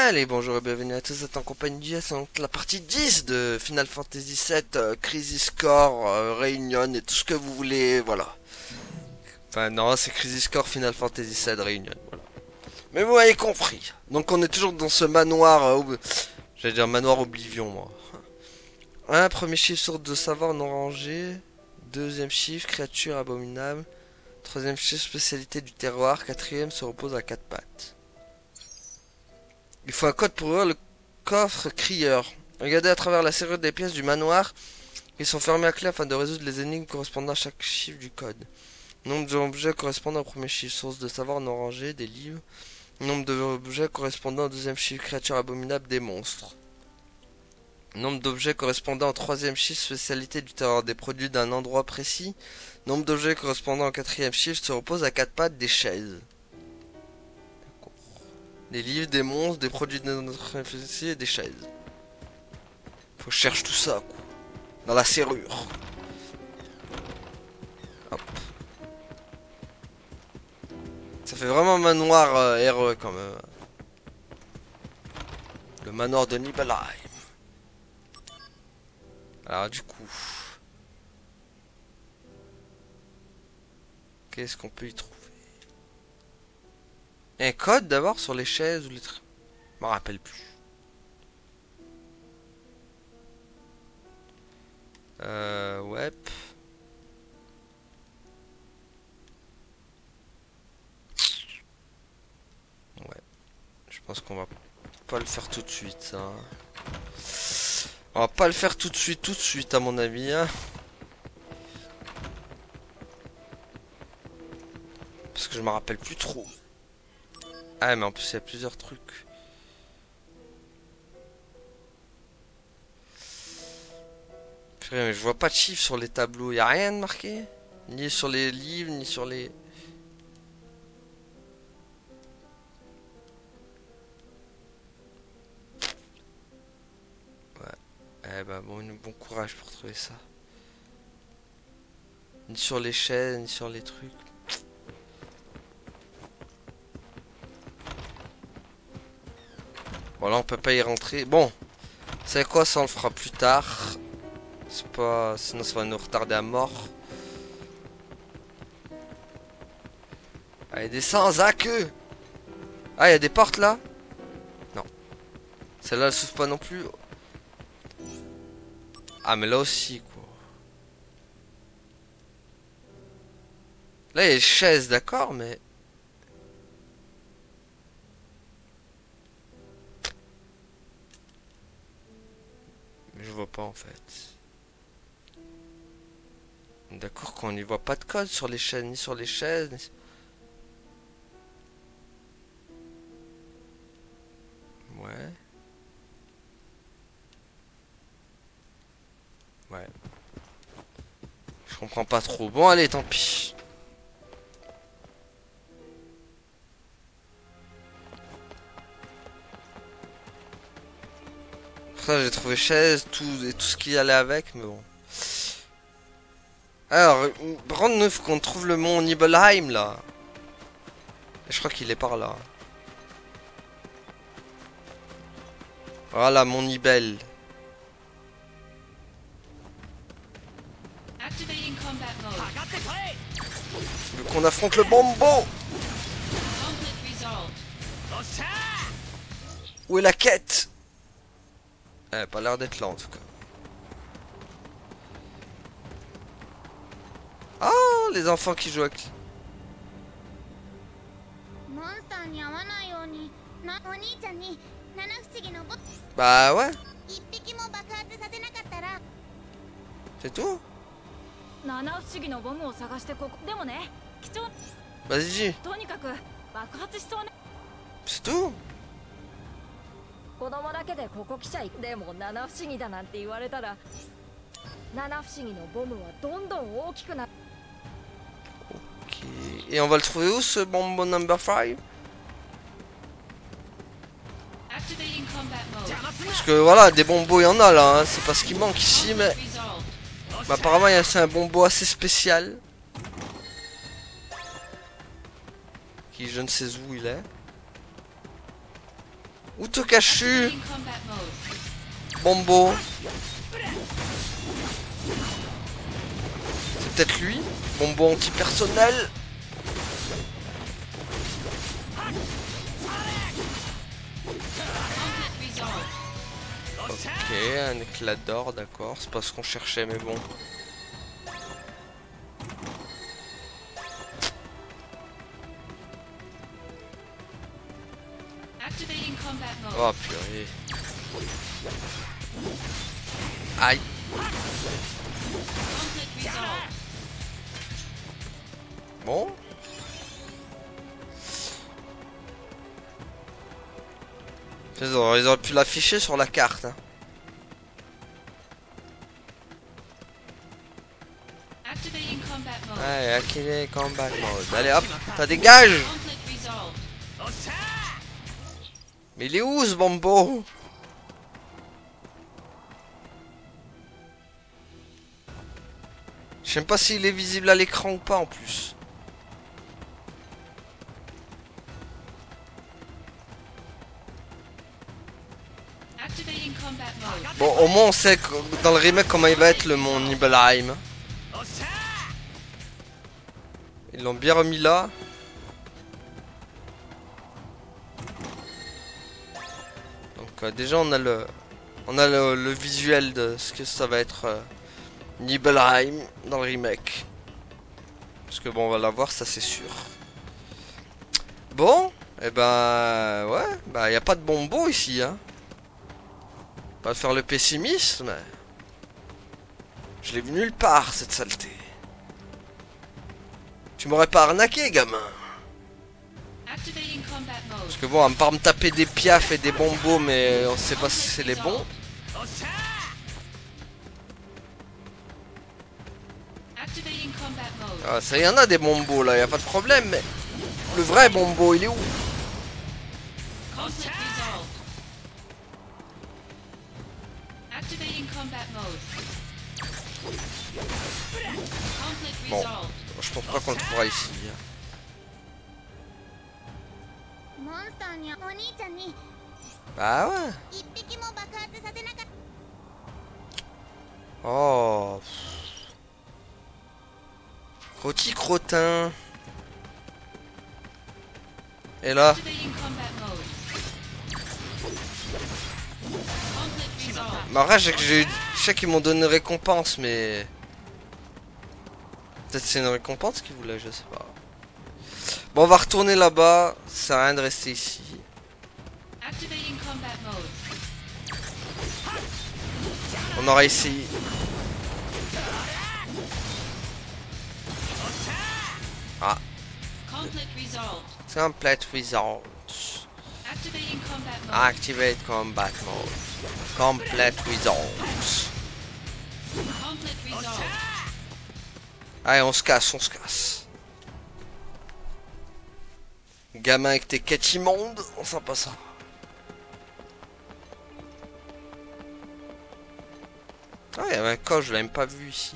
Allez, bonjour et bienvenue à tous, vous êtes en compagnie du c'est donc la partie 10 de Final Fantasy VII, Crisis Core, Reunion et tout ce que vous voulez, voilà. Enfin non, c'est Crisis Core Final Fantasy VII Reunion, voilà. Mais vous avez compris. Donc on est toujours dans ce manoir, j'allais dire manoir Oblivion, moi. Un premier chiffre, source de savoir non rangé. Deuxième chiffre, créature abominable. Troisième chiffre, spécialité du terroir. Quatrième, se repose à quatre pattes. Il faut un code pour ouvrir le coffre crieur. Regardez à travers la serrure des pièces du manoir. Ils sont fermés à clé afin de résoudre les énigmes correspondant à chaque chiffre du code. Nombre d'objets correspondant au premier chiffre. Source de savoir non rangé. Des livres. Nombre d'objets correspondant au deuxième chiffre. Créature abominable. Des monstres. Nombre d'objets correspondant au troisième chiffre. Spécialité du terreur. Des produits d'un endroit précis. Nombre d'objets correspondant au quatrième chiffre. Se repose à quatre pattes. Des chaises. Des livres, des monstres, des produits de notre réfléchissement et des chaises. Faut que je cherche tout ça, quoi. Dans la serrure. Hop. Ça fait vraiment manoir RE quand même. Le manoir de Nibelheim. Alors du coup. Qu'est-ce qu'on peut y trouver? Un code d'abord sur les chaises ou les trucs. Je m'en rappelle plus. Ouais. Ouais. Je pense qu'on va pas le faire tout de suite, ça. On va pas le faire tout de suite, à mon avis. Hein. Parce que je me rappelle plus trop. Ah, mais en plus, il y a plusieurs trucs. Purée, mais je vois pas de chiffres sur les tableaux. Y a rien de marqué? Ni sur les livres, ni sur les... Ouais. Eh ben bon courage pour trouver ça. Ni sur les chaises, ni sur les trucs. Bon là on peut pas y rentrer. Bon, c'est quoi, ça on le fera plus tard. C'est pas... Sinon ça va nous retarder à mort. Allez, descends, Zach. Ah, il y a des portes là? Non. Celle-là elle s'ouvre pas non plus. Ah mais là aussi quoi. Là il y a les chaises, d'accord, mais... Je vois pas en fait. D'accord qu'on n'y voit pas de code sur les chaises, ni sur les chaises. Ni... Ouais. Ouais. Je comprends pas trop. Bon allez, tant pis. Ça j'ai trouvé chaise, tout et tout ce qui allait avec, mais bon. Alors, par contre, nous, faut qu'on trouve le mont Nibelheim là. Et je crois qu'il est par là. Voilà, mon Nibel. Vu qu'on affronte le Bombo. Où est la quête? Elle a pas l'air d'être là en tout cas. Ah, les enfants qui jouent avec... Bah ouais. C'est tout? Vas-y, dis. C'est tout? 子供だけでここ来ちゃいでも七不思議だなんて言われたら七不思議のボムはどんどん大きくなる Ok. Et on va le trouver où ce Bombo number 5? Parce que voilà, des bombos il y en a là, hein. C'est pas ce qui manque ici, mais apparemment c'est un bombo assez spécial. Qui je ne sais où il est. Où te caches-tu, Activating combat mode. Bombo? C'est peut-être lui? Bombo antipersonnel? Conflict resolved. Ok, un éclat d'or, d'accord. C'est pas ce qu'on cherchait, mais bon. Activating combat mode. Oh purée. Aïe. Conflict resolved. Bon. Ils auraient pu l'afficher sur la carte. Hein. Activating combat mode. Ouais, activé combat mode. Allez hop, ça dégage. Conflict resolved. Mais il est où ce Bombo? Je sais même pas s'il est visible à l'écran ou pas en plus. Activating combat mode. Bon, au moins on sait que dans le remake comment il va être le mont Nibelheim. Ils l'ont bien remis là. Donc déjà on a le visuel de ce que ça va être Nibelheim dans le remake. Parce que bon on va l'avoir, ça c'est sûr. Bon, et ben ouais, bah y a pas de Bombo ici hein. Pas faire le pessimiste mais je l'ai vu nulle part cette saleté. Tu m'aurais pas arnaqué gamin. Activating combat mode. Parce que bon, à part me taper des piafs et des bombos, mais on sait pas si c'est les bons. Activating combat mode. Ah, ça y en a des bombos là, y a pas de problème, mais le vrai bombo, il est où? Conflict resolved. Activating combat mode. Conflict Bon. resolved. Je pense pas qu'on le trouvera ici. モンスターにお兄ちゃんに Bah ouais. 一匹も爆発させなかっ Oh. Rôti crottin. Et là, Activating combat mode. Conflict resolved. bah après, je sais qu'ils m'ont donné une récompense, mais peut-être c'est une récompense qu'ils voulaient, je sais pas. Bon, on va retourner là-bas. Ça sert à rien de rester ici. Activating combat mode. On aura essayé. Ah, Conflict resolved. complete results. Activating combat mode. Activate combat mode. Complete results. Conflict resolved. Allez, on se casse, on se casse. Gamin avec tes quêtes immondes, on sent pas ça. Ah, il y avait un coche, je l'avais même pas vu ici.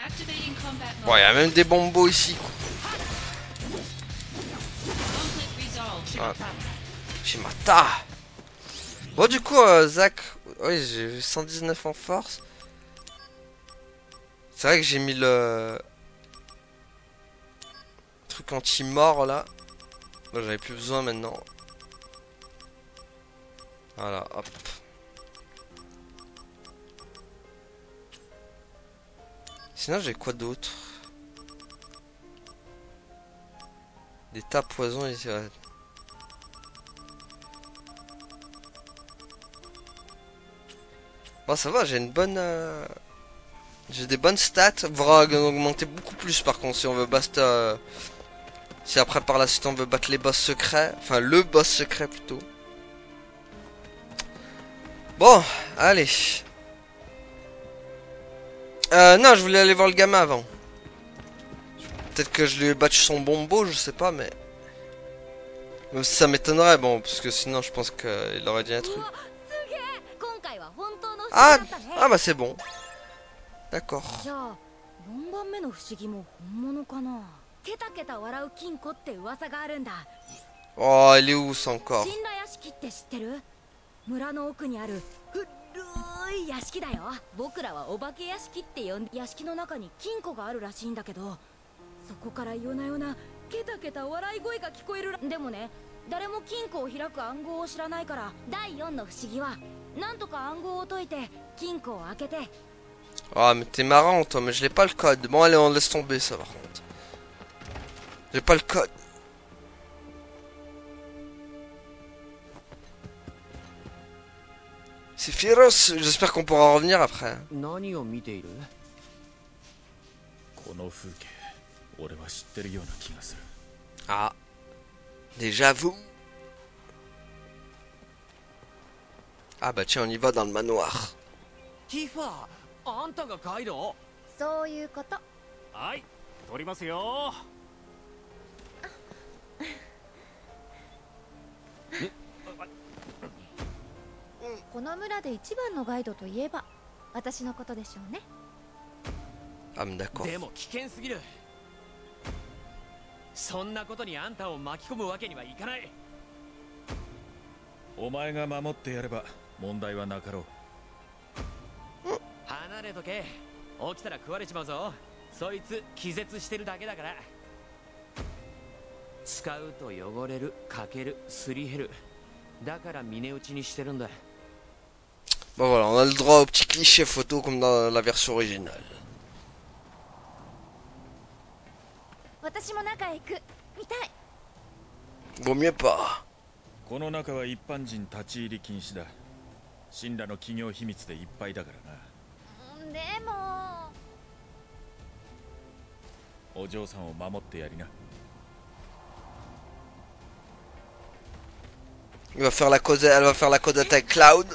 Activating combat mode. Bon, il y a même des bombos ici. Quoi. Conflict resolved. Ah. Shimata. Bon, du coup, Zach, oui, j'ai eu 119 en force. C'est vrai que j'ai mis le truc anti-mort là. Bon, j'avais plus besoin maintenant. Voilà, hop. Sinon, j'ai quoi d'autre? Des tas poison ici. Ouais. Bon, ça va, j'ai une bonne. J'ai des bonnes stats. Faudra augmenter beaucoup plus par contre si on veut battre. Si après par la suite on veut battre les boss secrets. Enfin, le boss secret plutôt. Bon, allez. Non, je voulais aller voir le gamin avant. Peut-être que je lui ai battu son bombo, je sais pas, mais. Même si ça m'étonnerait, bon, parce que sinon je pense qu'il aurait dit un truc. 今回は本当の不思議 Ah, だったね ah bah c'est bon. D'accord. じゃあ4番目の不思議も本物かなケタケタ笑う金庫って噂があるんだ。 Oh, elle est où ça encore? 神羅屋敷って知ってる？村の奥にある古い屋敷だよ。僕らはお化け屋敷って呼んで、屋敷の中に金庫があるらしいんだけど、そこから夜な夜なケタケタ笑い声が聞こえる。でもね、誰も金庫を開く暗号を知らないから、第4の不思議はなんとか暗号を解いて金庫を開けて。 Ah, mais t'es marrant, toi, mais je l'ai pas le code. Bon, allez, on laisse tomber ça par contre. J'ai pas le code. C'est féroce, j'espère qu'on pourra revenir après. 何を見ている？この風景、俺は知ってるような気がする。 Ah, déjà vous. Ah bah tiens, on y va dans le manoir. ティファー、あんたがガイド？そういうこと。はい、撮りますよ。この村で一番のガイドといえば私のことでしょうね。 Ah, mais d'accord. でも危険すぎる。そんなことにあんたを巻き込むわけにはいかない。お前が守ってやれば問題はなかろう。離れとけ。起きたら食われちまうぞ。そいつ気絶してるだけだから。使うと汚れる、かける、すり減る。だから峰打ちにしてるんだ。 Bon voilà, on a le droit au petit cliché photo comme dans la version originale. 私も中へ行く。見たい。 Vaut mieux pas. この中は一般人立ち入り禁止だ。神羅の企業秘密でいっぱいだからな。でもお嬢さんを守ってやりな。 Il va faire la cause, elle va faire la code avec Cloud.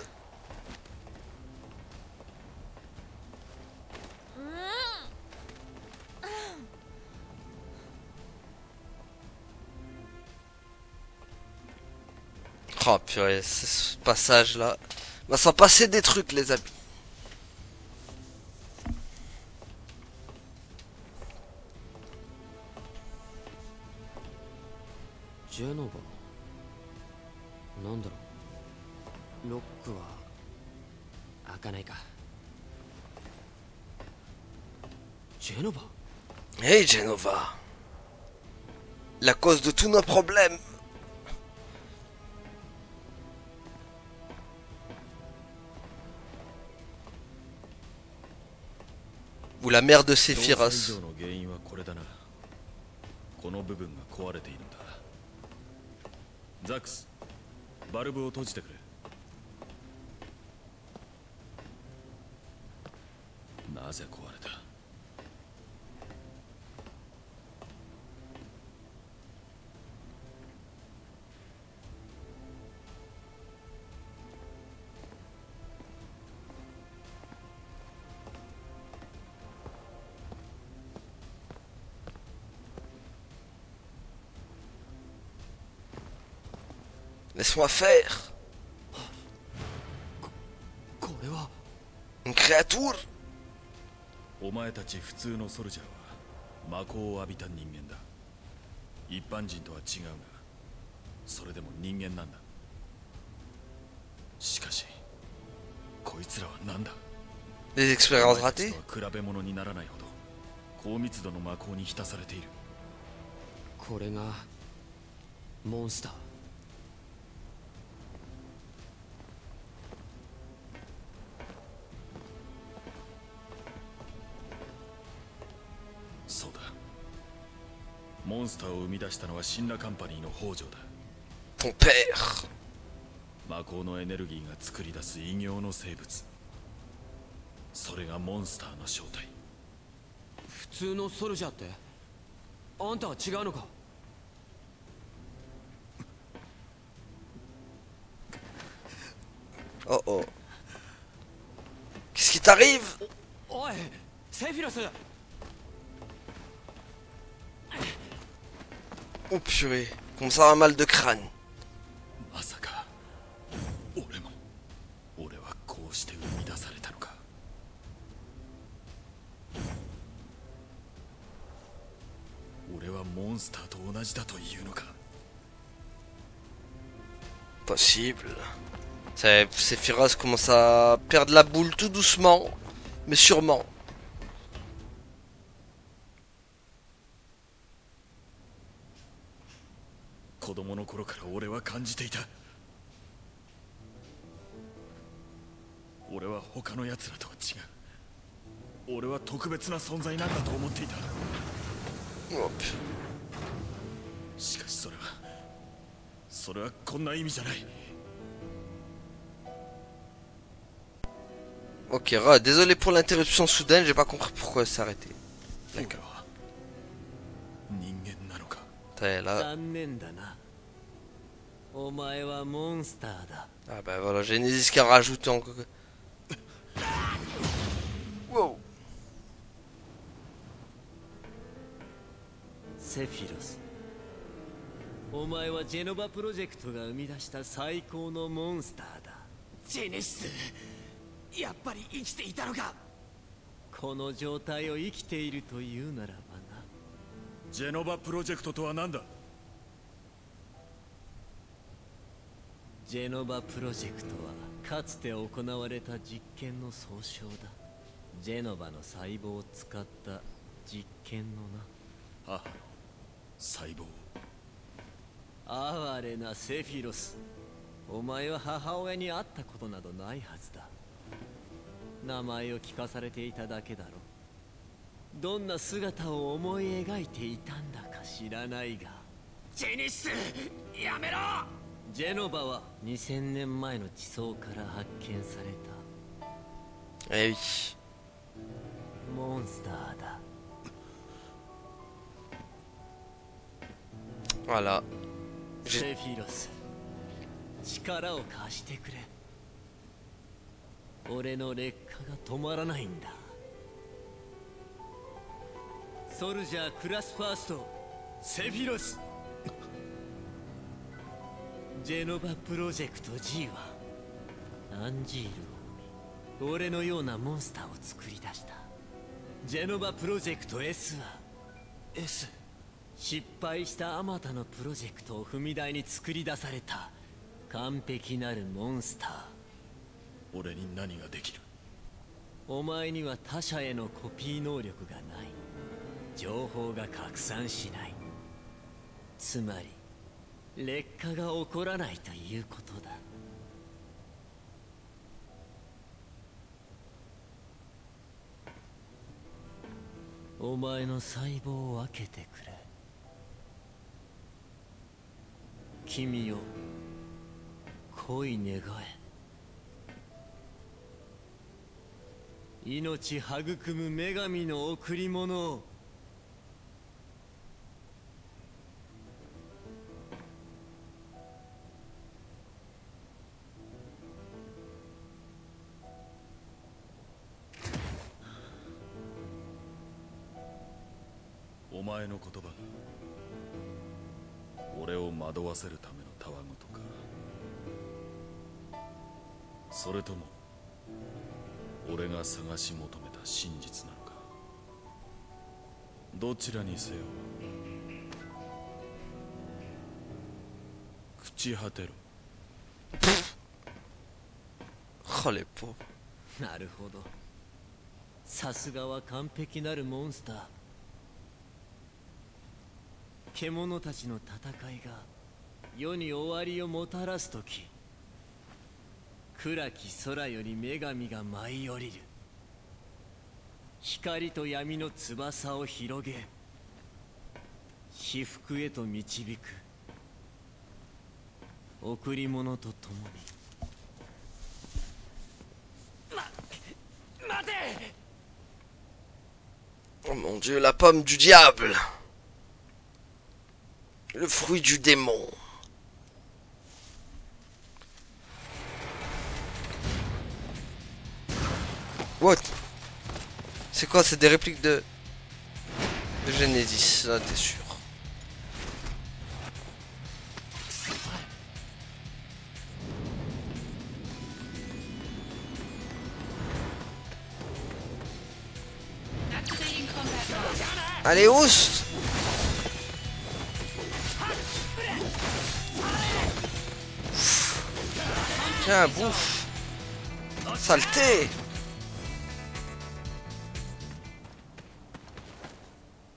Oh purée, ce passage là va s'en passer des trucs les amis. ジェノバ、なんだろう。ロックは開かないか。ジェノバ？ Hey Genova. La cause de tous nos problèmes. Ou la mère de 動作異 Sephiroth. 常の原因はこれだな。この部分が壊れているんだ。ザックス、バルブを閉じてくれ。なぜ壊れた？ Laisse-moi faire. これは Une créature. お前たち普通のソルジャーは魔法を浴びた人間だ。一般人とは違うが、それでも人間なんだ。しかし、こいつらは何だ？ Des expériences お前たち ratées. とは比べ物にならないほど高密度の魔法に浸されている。これがモンスター。そうだ。モンスターを生み出したのはシンラカンパニーの北条だ。 Ton père. 魔法のエネルギーが作り出す異形の生物。それがモンスターの正体。普通のソルジャーって？あんたは違うのか？ Oh oh. Qu'est-ce qui t'arrive? おい、セフィロス！ Oh purée. Comme ça un mal de crâne. まさか俺はこうして生み出されたのか。俺はモンスターと同じだというのか。 Possible. Sephiroth commence à perdre la boule tout doucement, mais sûrement. 子供の頃から俺は感じていた。俺は他の奴らとは違う。俺は特別な存在なんだと思っていた。 Hop. しかしそれはこんな意味じゃない。 Ok, Ra, désolé pour l'interruption soudaine, j'ai pas compris pourquoi elle s'est arrêtée. 俺は人間なのか。 T'as là. 残念だな。お前はモンスターだ。 Ah bah voilà, Genesis qui a rajouté encore. Wow. セフィロス、お前はジェノバプロジェクトが生み出した最高のモンスターだ。ジェネシス、やっぱり生きていたのか。この状態を生きているというならばな。ジェノバプロジェクトとは何だ。ジェノバプロジェクトはかつて行われた実験の総称だ。ジェノバの細胞を使った実験のな。母の細胞。哀れなセフィロス、お前は母親に会ったことなどないはずだ。名前を聞かされていただけだろ。どんな姿を思い描いていたんだか知らないが。ジェネシス、やめろ。ジェノバは2000年前の地層から発見された Eh oui. モンスターだ。 Voilà. セフィロス、力を貸してくれ。俺の劣化が止まらないんだ。ソルジャークラスファースト、セフィロス。ジェノバプロジェクト G はアンジールを生み、俺のようなモンスターを作り出した。ジェノバプロジェクト S は S。失敗したあまたのプロジェクトを踏み台に作り出された完璧なるモンスター。俺に何ができる。お前には他者へのコピー能力がない。情報が拡散しない。つまり劣化が起こらないということだ。お前の細胞を分けてくれ。君よ、恋願え。命育む女神の贈り物を。お前の言葉が俺を惑わせるためのたわごとか、それとも俺が探し求めた真実なのか。どちらにせよ朽ち果てろ。 Oh les pauvres. なるほど。さすがは完璧なるモンスター。獣たちの戦いが世に終わりをもたらすとき、暗き空より女神が舞い降りる。光と闇の翼を広げ、至福へと導く。贈り物とともに。 待て。 Oh mon dieu, la pomme du diable. Le fruit du démon. What? C'est quoi? C'est des répliques de Genesis, là t'es sûr. Activating combat mode. Allez, oust! Tiens, bouffe. Saleté.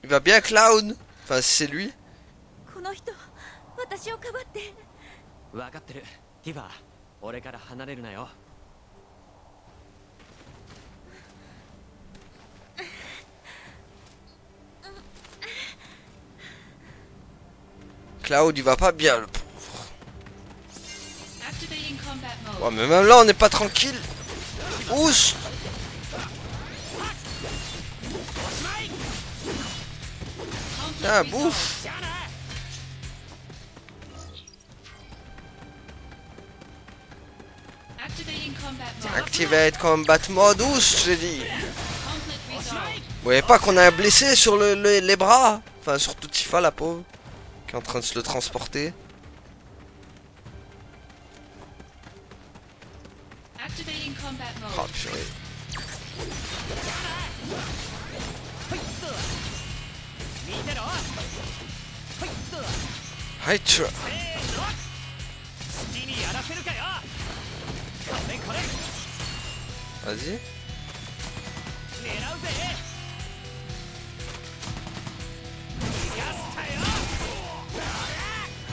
Il va bien, Cloud? Enfin, si c'est lui. この人私をかばって。分かってる。ティファ、俺から離れるなよ。Cloud, il va pas bien, le pauvre. Activating combat mode. Ouais, mais même là, on n'est pas tranquille. Ousse. Tiens, Conflict bouffe. resolved. Activating combat mode. Activate combat mode, ousse, j'ai dit. Conflict resolved. Vous voyez pas qu'on a un blessé sur les bras? Enfin, surtout Tifa, la pauvre, qui est en train de se le transporter. Activating combat mode. Oh, purée. Hi, tu. Vas-y.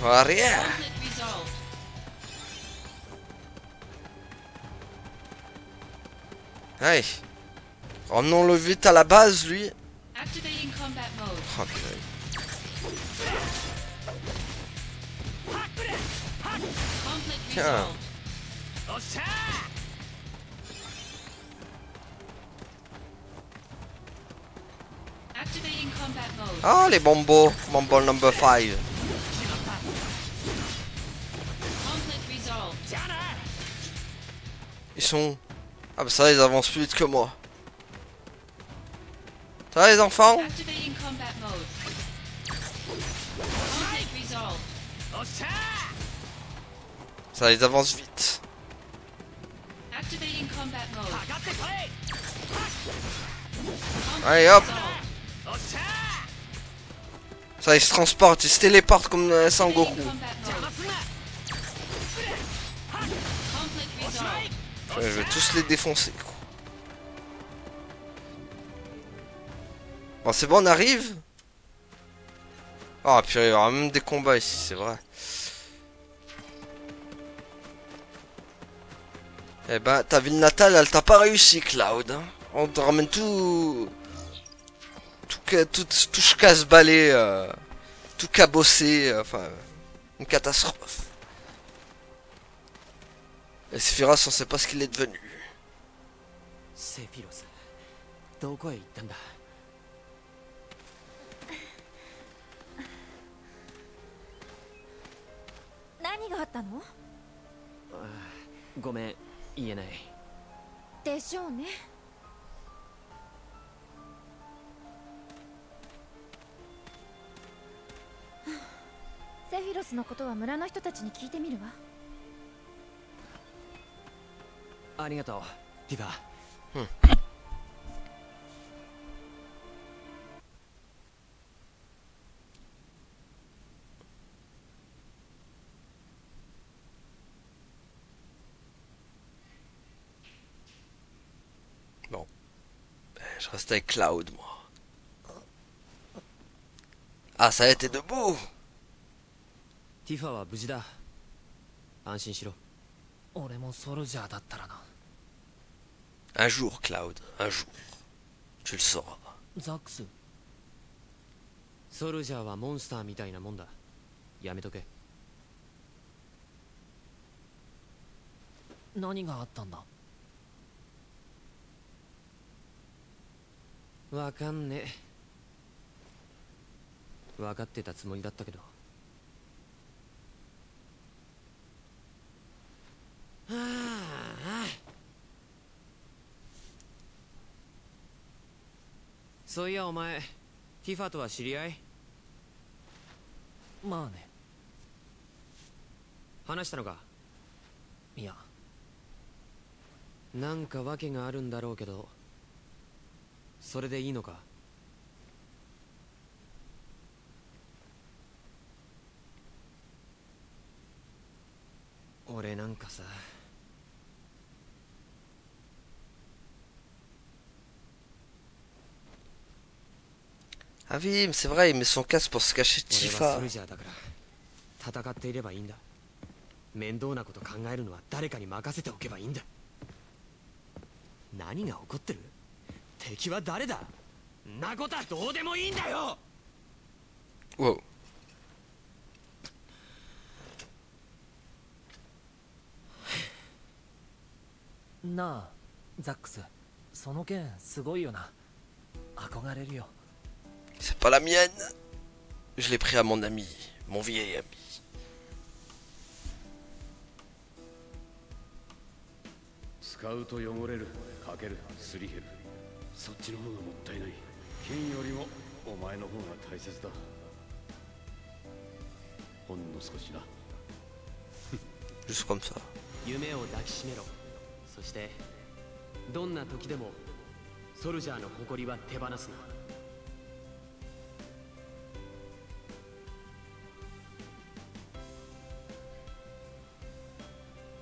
Arrière. Conflict resolved. Allez. Ramenons-le vite à la base, lui. Activating combat mode. Oh, purée. Conflict Tiens. resolved. Activating combat mode. Ah, les bombos. Bombo number 5. Conflict resolved. Ils sont... Ah bah ça, ils avancent plus vite que moi. Ça va, les enfants? Activating combat mode. Conflict resolved. Ça, ils avancent vite. Activating combat mode. Allez, hop. Resolved. Ça, ils se transportent, ils se téléportent comme Sangoku. Activating combat mode. Conflict resolved. Ouais, je vais tous les défoncer, quoi. Bon, c'est bon, on arrive. Oh, purée, il y aura même des combats ici, c'est vrai. Eh ben, ta ville natale, elle t'a pas réussi, Cloud. Hein. On te ramène tout... Tout casse-balai, tout cabossé, enfin... une catastrophe. Et Sephiroth, on sait pas ce qu'il est devenu. セフィロス、どこへ行ったんだ。何があったの？ごめん、言えない。でしょうね。セフィロスのことは村の人たちに聞いてみるわ。ありがとう、ティファ。Bon. Je reste avec Cloud, moi. Ah, ça a été debout. ティファは無事だ。安心しろ。俺もソルジャーだったらな。 Un jour, Cloud, un jour. Tu le sauras. ザックス、ソルジャーはモンスターみたいなもんだ。やめとけ。何があったんだ？わかんねえ。分かってたつもりだったけど。はあ。そういやお前、ティファとは知り合い？まあね。話したのか？いや、なんか訳があるんだろうけど、それでいいのか？俺なんかさ、Ah oui, mais c'est vrai, il met son casque pour se cacher de 俺は Tifa. ソルジャーだから戦っていればいいんだ。面倒なこと考えるのは誰かに任せておけばいいんだ。何が起こってる？敵は誰だ？んなことはどうでもいいんだよ。 Wow. なあザックス、その剣すごいよな。憧れるよ。 C'est pas la mienne. Je l'ai pris à mon ami, mon vieil ami. 使うと汚れる、かける、すり減る。そっちの方がもったいない。剣よりもお前の方が大切だ。ほんの少しな。 Juste comme ça. 夢を抱きしめろ。そしてどんな時でもソルジャーの誇りは手放すな。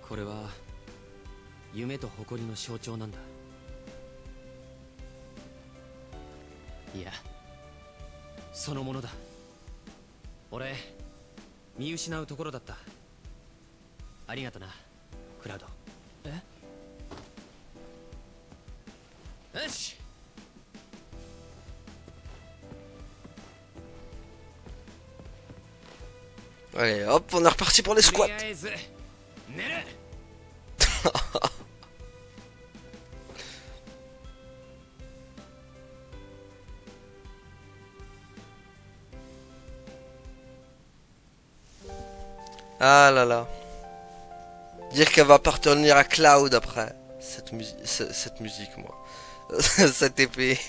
これは夢と誇りの象徴なんだ。いや、そのものだ。俺見失うところだった。ありがとな、クラウド。よし。 Allez, hop, on est reparti pour les と squats. りあえず寝る。 Ah là là. Dire qu'elle va appartenir à Cloud après. Cette musique, moi. Cette épée.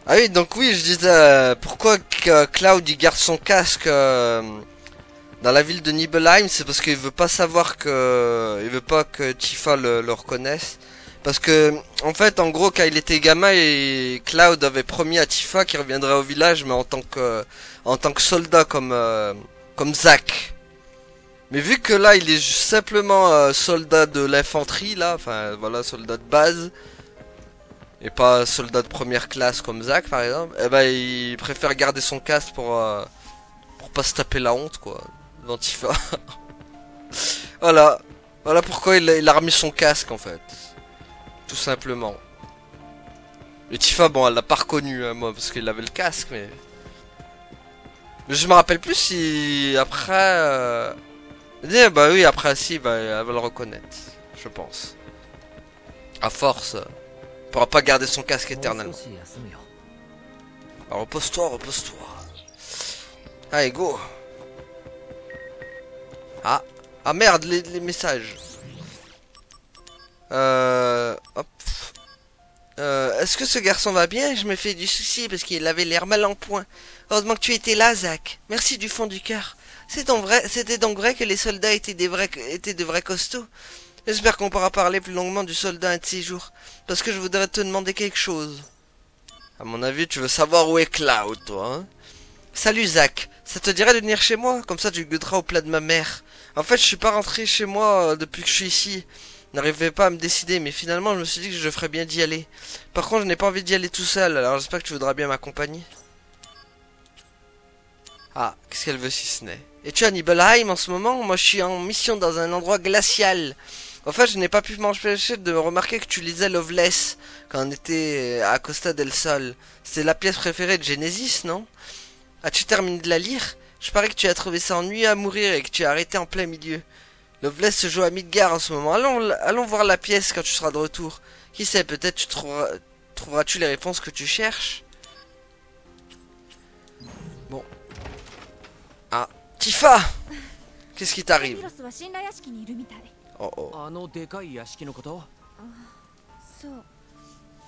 Ah oui, donc oui, je disais, pourquoi Cloud il garde son casque dans la ville de Nibelheim, c'est parce qu'il veut pas savoir que... Il veut pas que Tifa le reconnaisse. Parce que, en fait, en gros, quand il était gamin, et Cloud avait promis à Tifa qu'il reviendrait au village, mais en tant que soldat, comme Zack. Mais vu que là, il est simplement soldat de l'infanterie, là, enfin, voilà, soldat de base, et pas soldat de première classe comme Zack, par exemple, eh ben, il préfère garder son casque pour pas se taper la honte, quoi, devant Tifa. Voilà. Voilà pourquoi il a remis son casque, en fait. Tout simplement. Et Tifa, bon, elle l'a pas reconnu, hein, moi, parce qu'il avait le casque, mais... je me rappelle plus si... Après... bah oui, après, si, bah, elle va le reconnaître. Je pense. À force... elle pourra pas garder son casque éternellement. Alors, repose-toi, repose-toi. Allez, go. Ah. Ah merde, les messages. Hop. Est-ce que ce garçon va bien? Je me fais du souci parce qu'il avait l'air mal en point. Heureusement que tu étais là, Zack. Merci du fond du cœur. C'était donc vrai que les soldats étaient de vrais costauds. J'espère qu'on pourra parler plus longuement du soldat un de ces jours. Parce que je voudrais te demander quelque chose. À mon avis, tu veux savoir où est Cloud, toi, hein? Salut, Zack. Ça te dirait de venir chez moi? Comme ça, tu goûteras au plat de ma mère. En fait, je suis pas rentré chez moi depuis que je suis ici. Je n'arrivais pas à me décider, mais finalement, je me suis dit que je ferais bien d'y aller. Par contre, je n'ai pas envie d'y aller tout seul, alors j'espère que tu voudras bien m'accompagner. Ah, qu'est-ce qu'elle veut si ce n'est? Es-tu à Nibelheim en ce moment? Moi, je suis en mission dans un endroit glacial. En fait, je n'ai pas pu m'empêcher de remarquer que tu lisais Loveless quand on était à Costa del Sol. C'est la pièce préférée de Genesis, non? As-tu terminé de la lire? Je parie que tu as trouvé ça ennuyeux à mourir et que tu as arrêté en plein milieu. Loveless se joue à Midgard en ce moment. Allons voir la pièce quand tu seras de retour. Qui sait, peut-être trouveras-tu les réponses que tu cherches? Bon. Ah, Tifa! Qu'est-ce qui t'arrive? Oh oh. あのでかい屋敷のこと？そう、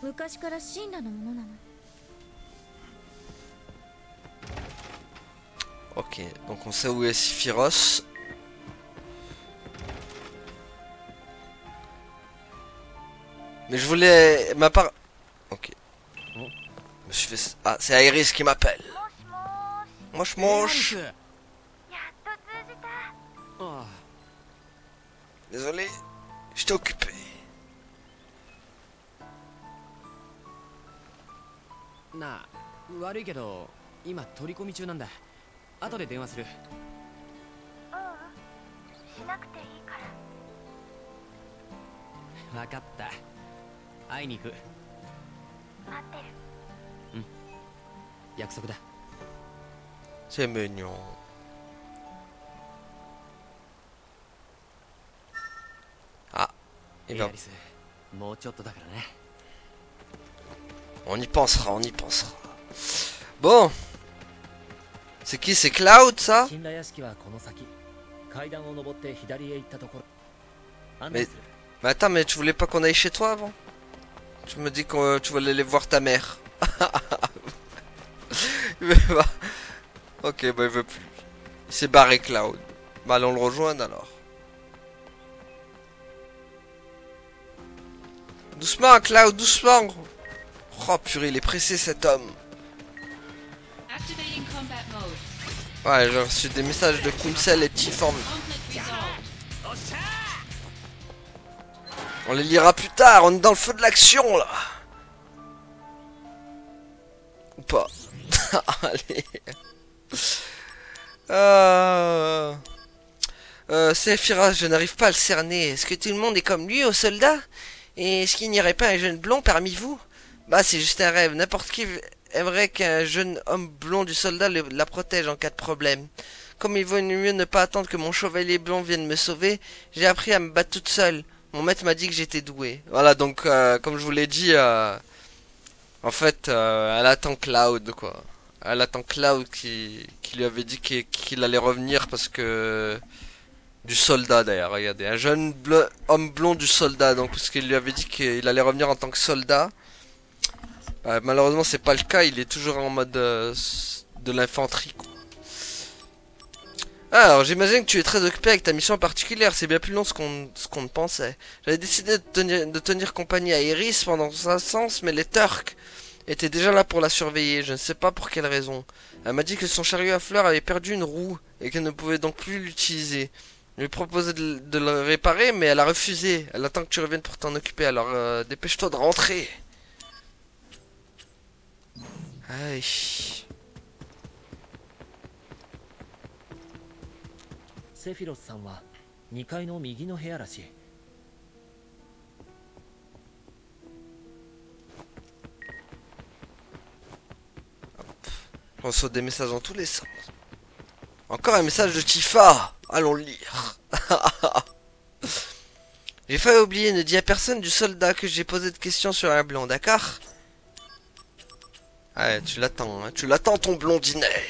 昔からシンラのものなの。 Ok, donc on sait où est Sephiroth. Mais je voulais... ma part... Ok. Je me suis fait... Ah, c'est Iris qui m'appelle. Moche moche. Désolé, j'étais occupé. なあ悪いけど今取り込み中なんだ後で電話するしなくていいから分かった会いに行く待ってる約束だ C'est mignon. Ah, il エ va. アリスもうちょっとだからね On y pensera, on y pensera. Bon. C'est qui? C'est Cloud, ça? 神羅屋敷はこの先階段を登って左へ行ったところ案内 Mais, する mais attends, mais tu voulais pas qu'on aille chez toi avant? Tu me dis que tu voulais aller voir ta mère. Il veut pas. Ok, bah il veut plus. Il s'est barré, Cloud. Bah allons le rejoindre alors. Doucement, Cloud, doucement. Oh purée, il est pressé cet homme. Activating combat mode. Ouais, j'ai reçu des messages de Kumsel et Tiform. Conflict resolved. On les lira plus tard, on est dans le feu de l'action là. Ou pas. Allez. Sephiroth, je n'arrive pas à le cerner. Est-ce que tout le monde est comme lui, au soldat? Et est-ce qu'il n'y aurait pas un jeune blond parmi vous? Bah, c'est juste un rêve. N'importe qui aimerait qu'un jeune homme blond du soldat la protège en cas de problème. Comme il vaut mieux ne pas attendre que mon chevalier blond vienne me sauver, j'ai appris à me battre toute seule. Mon maître m'a dit que j'étais doué. Voilà, donc, comme je vous l'ai dit, en fait, elle attend Cloud, quoi. Elle attend Cloud qui lui avait dit qu'il allait revenir parce que... Du soldat d'ailleurs, regardez. Un jeune homme blond du soldat, donc parce qu'il lui avait dit qu'il allait revenir en tant que soldat. Malheureusement, c'est pas le cas, il est toujours en mode de l'infanterie, quoi. Alors, j'imagine que tu es très occupé avec ta mission particulière, c'est bien plus long ce qu'on ne pensait. J'avais décidé de tenir compagnie à Iris pendant son absence, mais les Turcs étaient déjà là pour la surveiller, je ne sais pas pour quelle raison. Elle m'a dit que son chariot à fleurs avait perdu une roue, et qu'elle ne pouvait donc plus l'utiliser. Je lui ai proposé de le réparer, mais elle a refusé. Elle attend que tu reviennes pour t'en occuper, alors dépêche-toi de rentrer. Aïe. セフィロスさんは2階の右の部屋らしい Je reçois des messages dans tous les sens. Encore un message de Tifa. Allons le lire. J'ai failli oublier, ne dis à personne du soldat que j'ai posé de questions sur un blond, d'accord? Ouais, tu l'attends, hein. Tu l'attends ton blondinet.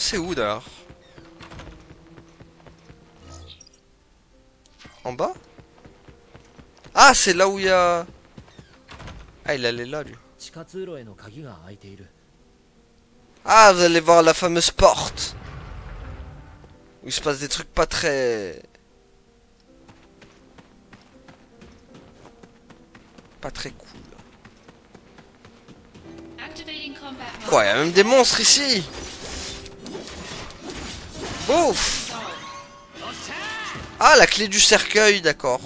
C'est où d'ailleurs? En bas? Ah, c'est là où il y a... Ah, il allait là, lui. 地下通路への鍵が開いている Ah, vous allez voir la fameuse porte. Où il se passe des trucs pas très... Pas très cool. Activating combat mode. Quoi, il y a même des monstres ici. Bouf. Ah, la clé du cercueil, d'accord.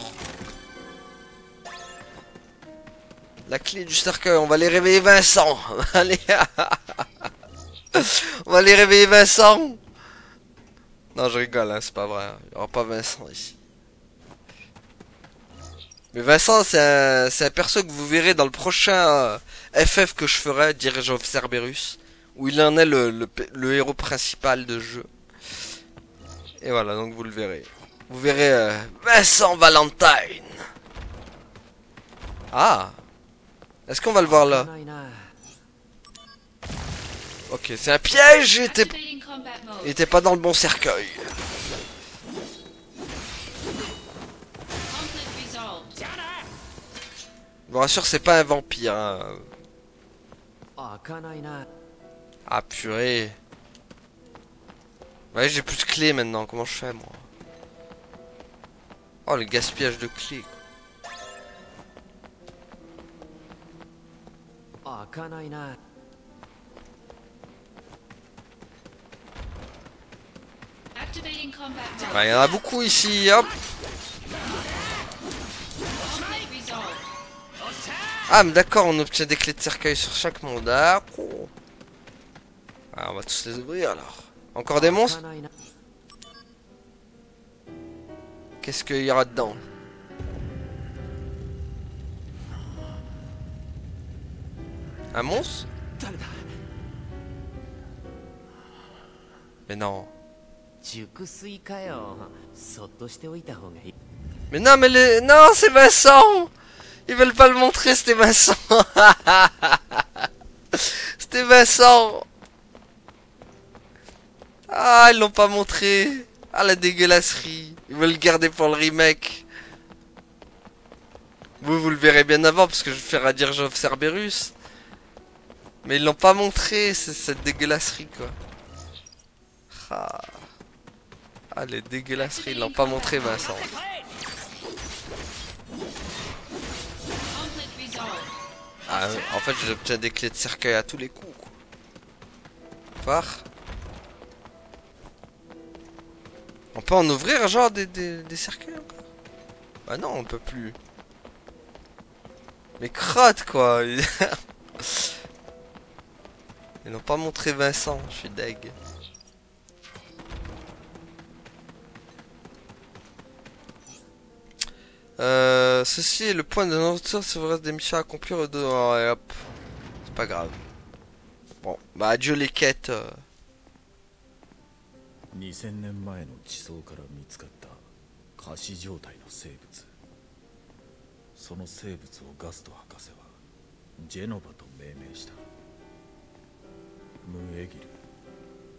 La clé du cercueil, on va aller réveiller Vincent. Allez. On va aller réveiller Vincent. Non, je rigole, hein, c'est pas vrai. Il n'y aura pas Vincent ici. Mais Vincent, c'est un perso que vous verrez dans le prochain FF que je ferai, Dirige of Cerberus. Où il en est le héros principal de jeu. Et voilà, donc vous le verrez. Vous verrez Vincent Valentine. Ah. Est-ce qu'on va le voir là? ないな Ok, c'est un piège. Activating combat Il mode. était pas dans le bon cercueil. Conflict resolved. Je vous rassure, c'est pas un vampire. Hein. 開かないな Ah purée. Ouais, j'ai plus de clés maintenant. Comment je fais, moi? Oh, le gaspillage de clés. Quoi. かないな。 Activating combat mode. Ouais, il y en a beaucoup ici, hop. Conflict resolved. Ah, mais d'accord, on obtient des clés de cercueil sur chaque monde. D'accord. Ah, on va tous les ouvrir alors. Encore des monstres? Qu'est-ce qu'il y aura dedans? Un monstre? Mais non. 熟睡かよ。そっとしておいた方がいい。 Mais non, mais les... Non, c'est Vincent! Ils veulent pas le montrer, c'était Vincent! C'était Vincent! Ah, ils l'ont pas montré! Ah, la dégueulasserie! Ils veulent le garder pour le remake. Vous le verrez bien avant, parce que je vais faire à Dirge of Cerberus. Mais ils l'ont pas montré, c'est cette dégueulasserie, quoi. Ah, les dégueulasseries, ils l'ont pas montré, Vincent. Conflict resolved. Ah, en fait, j'obtiens des clés de cercueil à tous les coups, quoi. Voir. On peut en ouvrir, genre, des cercueils encore? Bah non, on peut plus. Mais crotte, quoi. Ils n'ont pas montré Vincent, je suis deg. Ceci est le point de non-retour si vous reste des missions à accomplir et hop. C'est pas grave. Bon, bah adieu les quêtes. 2000年前の地層から見つかった仮死状態の生物。その生物をガスト博士はジェノバと命名した。ムーエギル、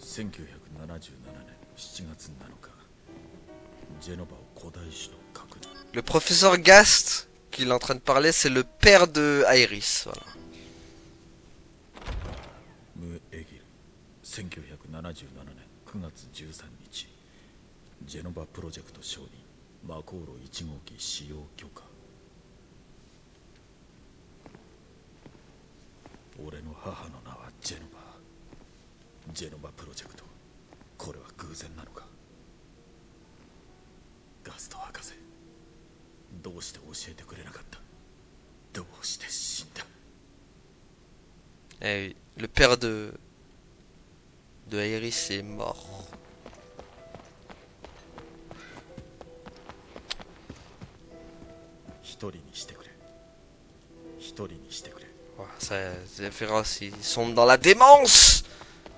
1977年7月7日、ジェノバを古代首都確認。 Le professeur Gast, qu'il est en train de parler, c'est le père de Iris. Voilà. ムーエギル、1977年9月13日、ジェノバプロジェクト承認、マコーロ1号機使用許可。俺の母の名はジェノバ。ジェノバプロジェクト、これは偶然なのか。ガスト博士、どうして教えてくれなかった。どうして死んだ。 Eh oui, le père de Iris est mort. Voilà, ça, c'est féroce, ils sont dans la démence.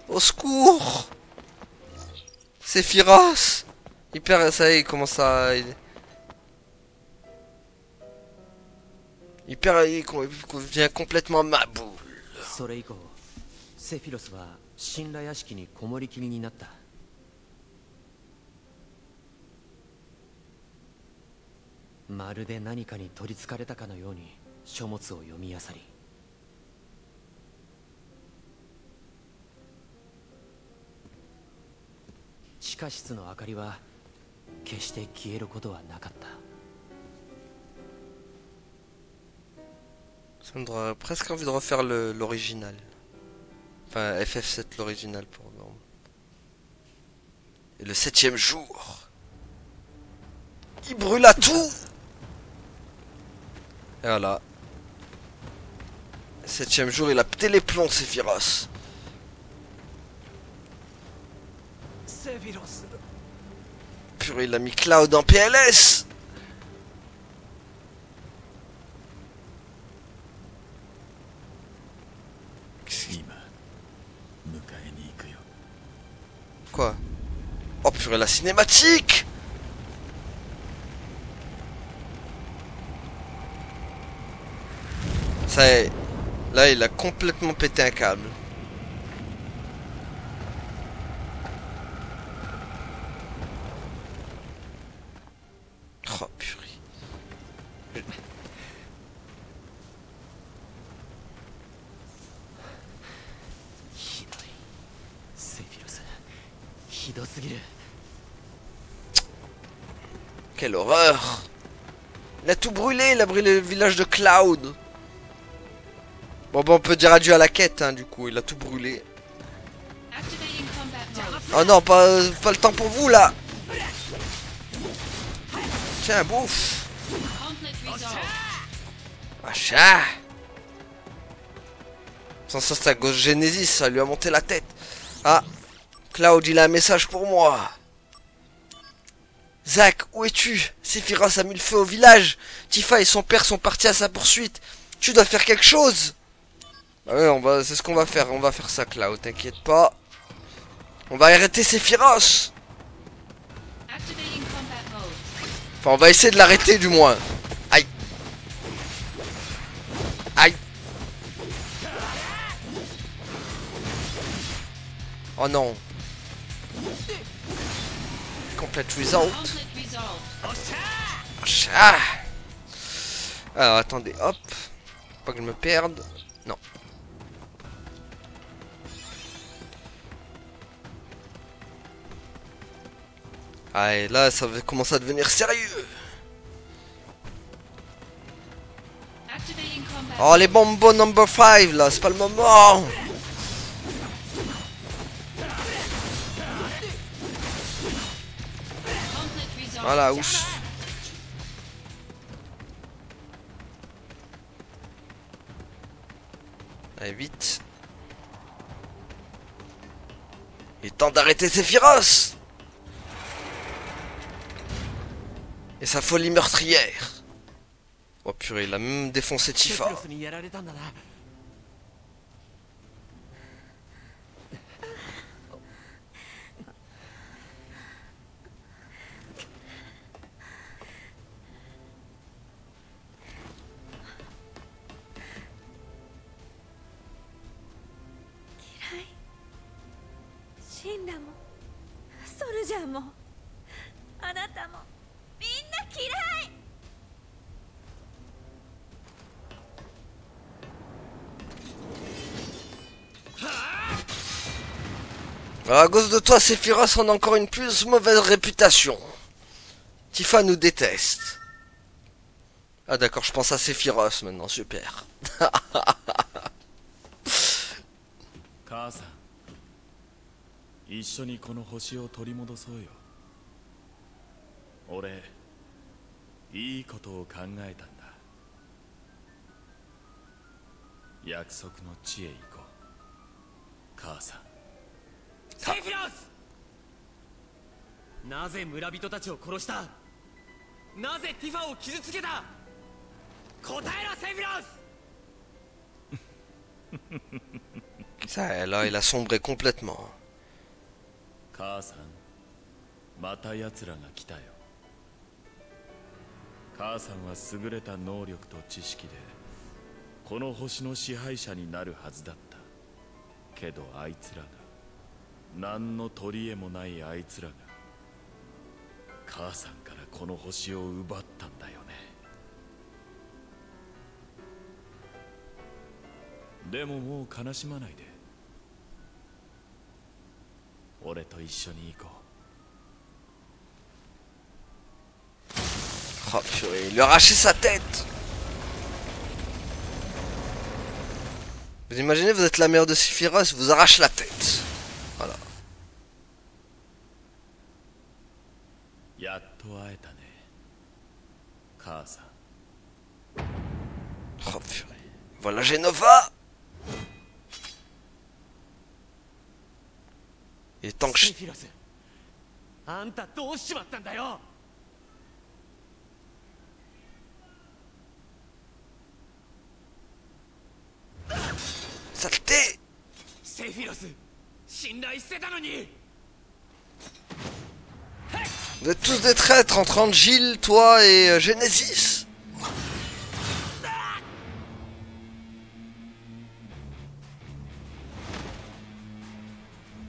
Au secours. C'est féroce. Il perd, ça y est, il commence à... il devient complètement maboule. それ以降、セフィロスは神羅屋敷にこもりきりになった。まるで何かに取りつかれたかのように書物を読み漁り、地下室の明かりは決して消えることはなかった。 Ça me donnerait presque envie de refaire l'original. Enfin, FF7 l'original pour le moment. Et le 7ème jour. Il brûle à tout. Et voilà. Le 7ème jour, il a pété les plombs, Sephiroth. Purée, il a mis Cloud en PLS. Quoi? Oh purée, la cinématique! Ça y est. Là, il a complètement pété un câble. Oh purée. Quelle horreur! Il a tout brûlé, il a brûlé le village de Cloud. Bon bah on peut dire adieu à la quête hein, du coup, il a tout brûlé. Activating combat mode. Oh non, pas le temps pour vous là. Tiens, bouffe. Conflict resolved. Machin. Sans ça c'est à cause de Genesis, ça lui a monté la tête. Ah, Cloud il a un message pour moi. Zack, où es-tu? Sephiroth a mis le feu au village. Tifa et son père sont partis à sa poursuite. Tu dois faire quelque chose. Ah ouais, c'est ce qu'on va faire. On va faire ça, Cloud, t'inquiète pas. On va arrêter Sephiroth. Activating combat mode. Enfin, on va essayer de l'arrêter du moins. Aïe. Aïe. Oh non. Complete result. Conflict resolved. Ah. Alors attendez, hop. Pas que je me perde. Non. Allez, là ça va commencer à devenir sérieux. Activating combat. Oh les bombos number 5 là, c'est pas le moment. Conflict resolved. Voilà, ouf. Allez, vite. Il est temps d'arrêter Sephiroth. Et sa folie meurtrière. Oh purée, il a même défoncé Tifa. にやられたんだな。シンラもソルジャーもあなたもみんな嫌い。 Alors, à cause de toi, Sephiroth, on a encore une plus mauvaise réputation. Tifa nous déteste. Ah d'accord, je pense à Sephiroth maintenant, super. 母さん、一緒にこの星を取り戻そうよ。俺、いいことを考えたんだ。約束の地へ行こう。母さん。 セフィロス！なぜ村人たちを殺した？なぜティファを傷つけた？答えろセフィロス！ Ça, là, il a sombré complètement. 母さん、また奴らが来たよ。母さんは優れた能力と知識でこの星の支配者になるはずだった。けどあいつらが、何の取り柄もないあいつらが母さんからこの星を奪ったんだよね。でももう悲しまないで。俺と一緒に行こう。 Oh purée, il lui a arraché sa tête. Vous imaginez, vous êtes la mère de Sephiroth, vous arrache la tête. Voilà. やっと会えたね、母さん。 Oh purée. Voilà Genova. Il est temps que je... セフィロス、あんたどうしちまったんだよ。 Saleté. セフィロス、信頼してたのに。 Vous êtes tous des traîtres entre Gilles, toi et Genesis.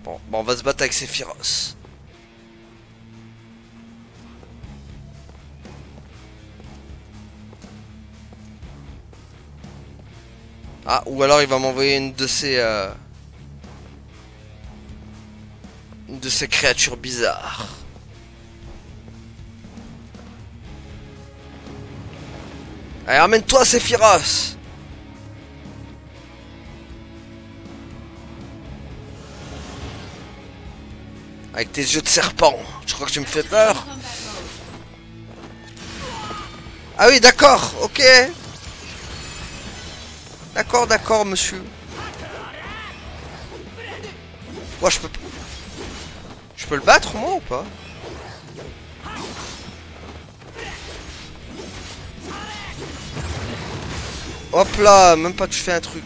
Bon, on va se battre avec Sephiroth. Ah, ou alors il va m'envoyer une de ces créatures bizarres. Allez, ramène-toi, Sephiroth. Avec tes yeux de serpent. Je crois que tu me fais peur. Combat mode. Ah oui, d'accord, ok. D'accord, d'accord, monsieur. Moi, je peux... Je peux le battre, moi, ou pas? Hop là, même pas tu fais un truc.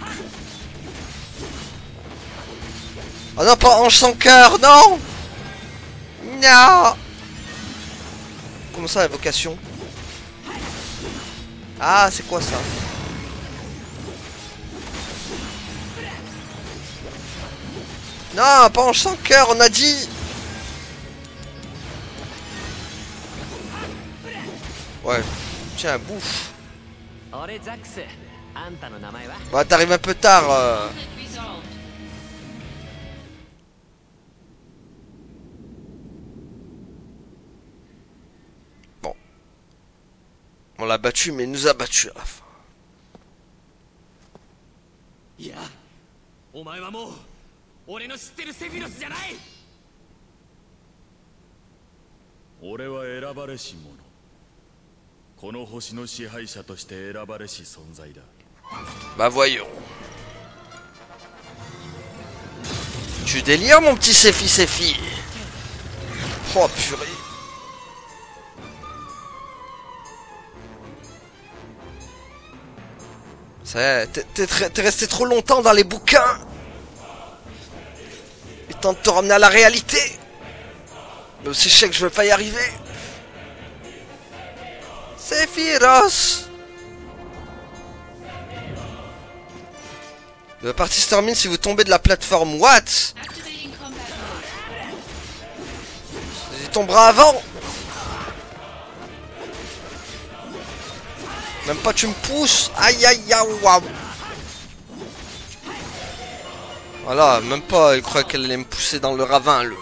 Oh non, pas ange sans cœur, non. Non. Comment ça, évocation? Ah, c'est quoi ça? Non, pas ange sans cœur, on a dit. Ouais, tiens, bouffe. Bah, t'arrives un peu tard. Conflict resolved. Bon. On l'a battu, mais il nous a battu à la fin. いやお前はもう俺の知ってるセフィロスじゃない。俺は選ばれし者。この星の支配者として選ばれし存在だ。 Bah voyons. Tu délires mon petit Sefi Sefi. Oh purée. Ça t'es resté trop longtemps dans les bouquins. Il tente de te ramener à la réalité. Mais aussi je sais que je vais pas y arriver. Sephiroth. La partie se termine si vous tombez de la plateforme. What? Activating combat mode. Il tombera avant. Même pas tu me pousses. Aïe aïe aïe waouh. Voilà, même pas, il croyait qu'elle allait me pousser dans le ravin, le.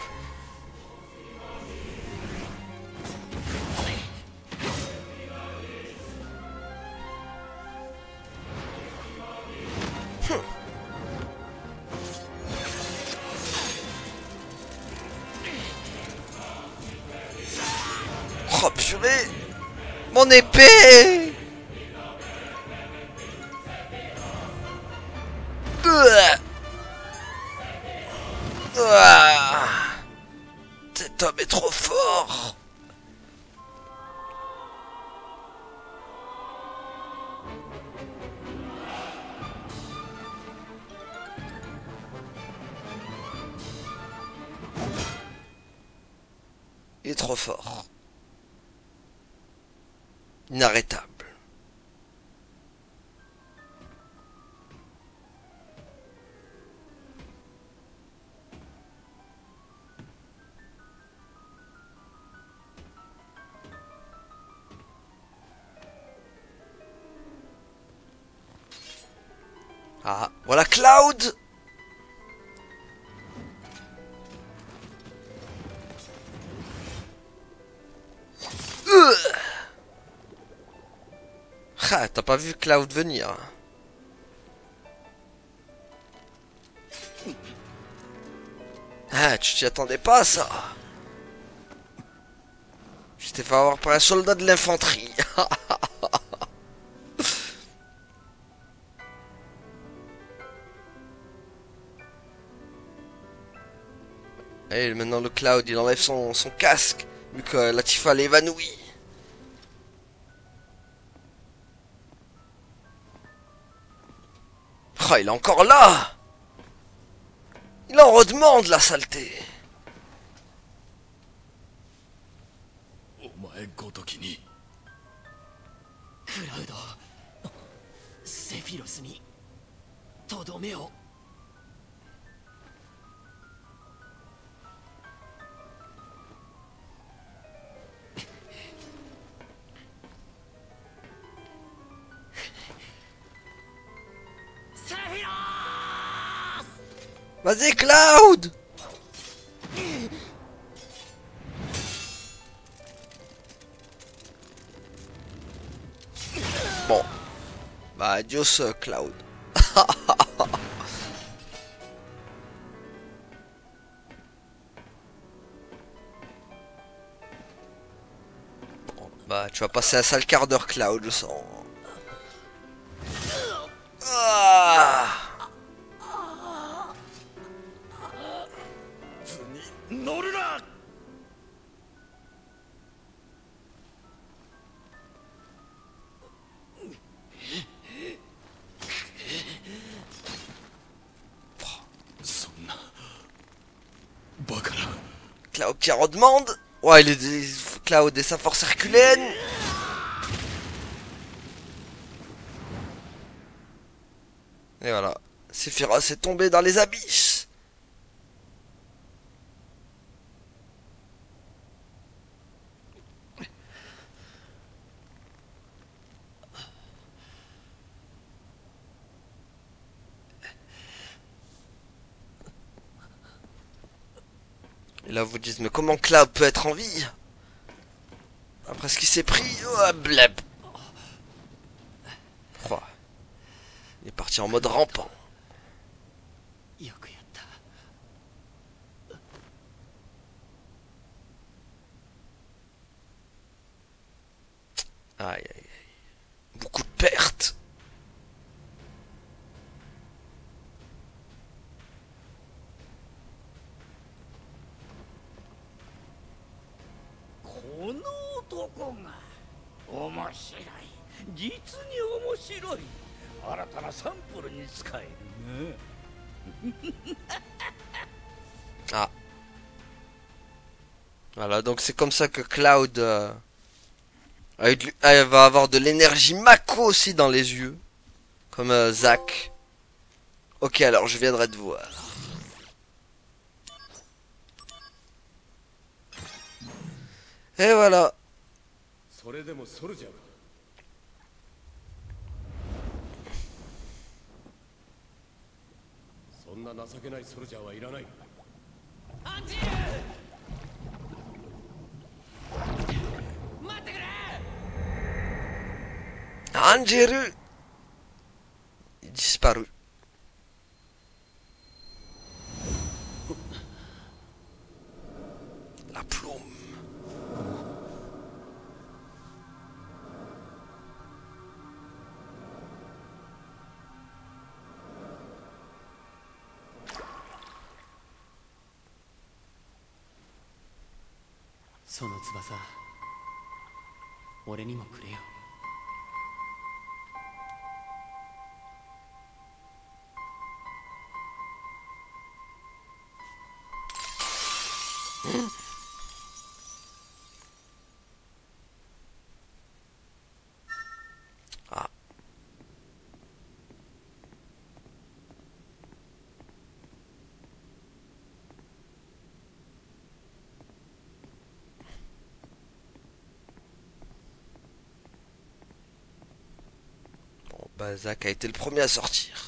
Oh purée. Mon épée. Cet homme est trop fort. Il est trop fort. Inarrêtable. Ah, voilà Cloud. Ah, t'as pas vu Cloud venir. Ah, tu t'y attendais pas à ça. Je t'ai fait avoir par un soldat de l'infanterie. Et maintenant le Cloud, il enlève son casque, vu que Latifa l'évanouit. Oh, il est encore là. Il en redemande la saleté. お前ごときに。クラウドセフィロスにとどめを。セフィロス Vas-y Cloud. Bon. Bah adios Cloud. Bah, tu vas passer un sale quart d'heure, Cloud, je sens. Ah. Cloud qui redemande. Ouais, il est Cloud et sa force herculéenne. Et voilà. Sephiroth est tombé dans les abysses. Et là vous dites, mais comment Cloud peut être en vie après ce qu'il s'est pris? Oh, bleb. Oh. Il est parti en mode rampant. Aïe aïe aïe. Beaucoup de pertes. Ah. Voilà, donc c'est comme ça que Cloud elle va avoir de l'énergie Mako aussi dans les yeux. Comme Zack. Ok, alors je viendrai te voir. Et voilà. Angeru il disparu. La plume. Ah. Bon, bah Zack a été le premier à sortir.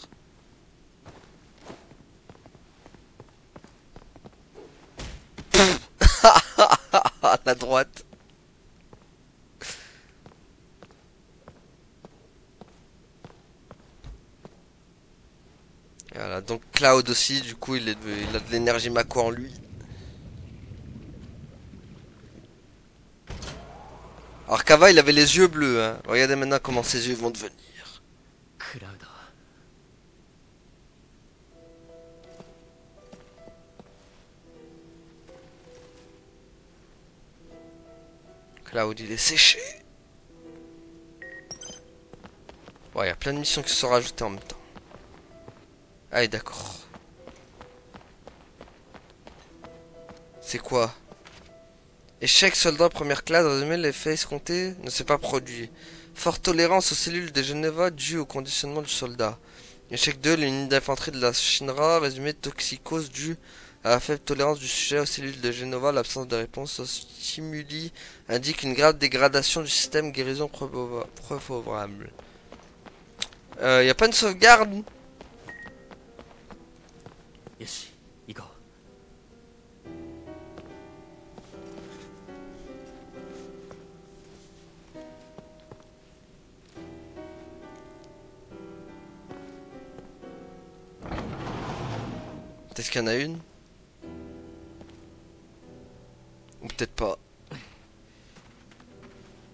La droite. Voilà, donc Cloud aussi, du coup, il a de l'énergie Mako en lui. Alors qu'avant, il avait les yeux bleus, hein. Regardez maintenant comment ses yeux vont devenir. Cloud, il est séché. Ouais, il y a plein de missions qui se sont rajoutées en même temps. Ah, d'accord. C'est quoi? Échec, soldat première classe, résumé, l'effet escompté ne s'est pas produit. Forte tolérance aux cellules de Genova due au conditionnement du soldat. Échec 2, l'unité d'infanterie de la Shinra, résumé, toxicose due à la faible tolérance du sujet aux cellules de Genova, l'absence de réponse aux stimuli indique une grave dégradation du système guérison préfavorable. Y a pas une sauvegarde? Peut-être qu'il y en a une. Ou peut-être pas.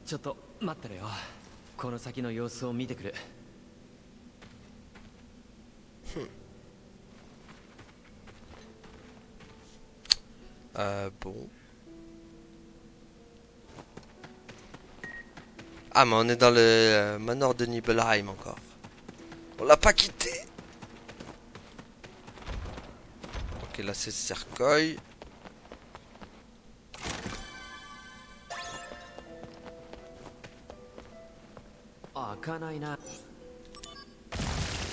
ちょっと待ってろよ。この先の様子を見てくる。Bon. Ah, mais on est dans le manoir de Nibelheim encore. On l'a pas quitté. Ok, là c'est le cercueil.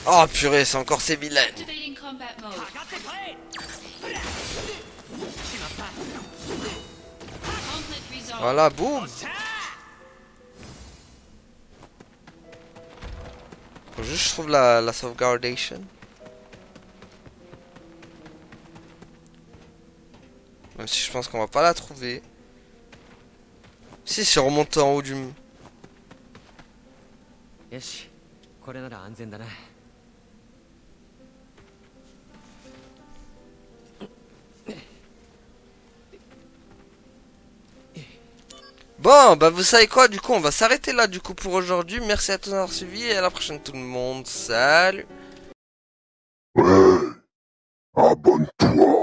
Oh purée, c'est encore ces vilaines. Activating combat mode. Conflict resolved. Voilà, boum. Faut juste que je trouve la sauvegardation. Même si je pense qu'on va pas la trouver. Si, c'est remonté en haut du... よし、これなら安全だな。Bon, bah vous savez quoi, du coup on va s'arrêter là du coup pour aujourd'hui. Merci à tous d'avoir suivi et à la prochaine tout le monde. Salut. Ouais, abonne-toi.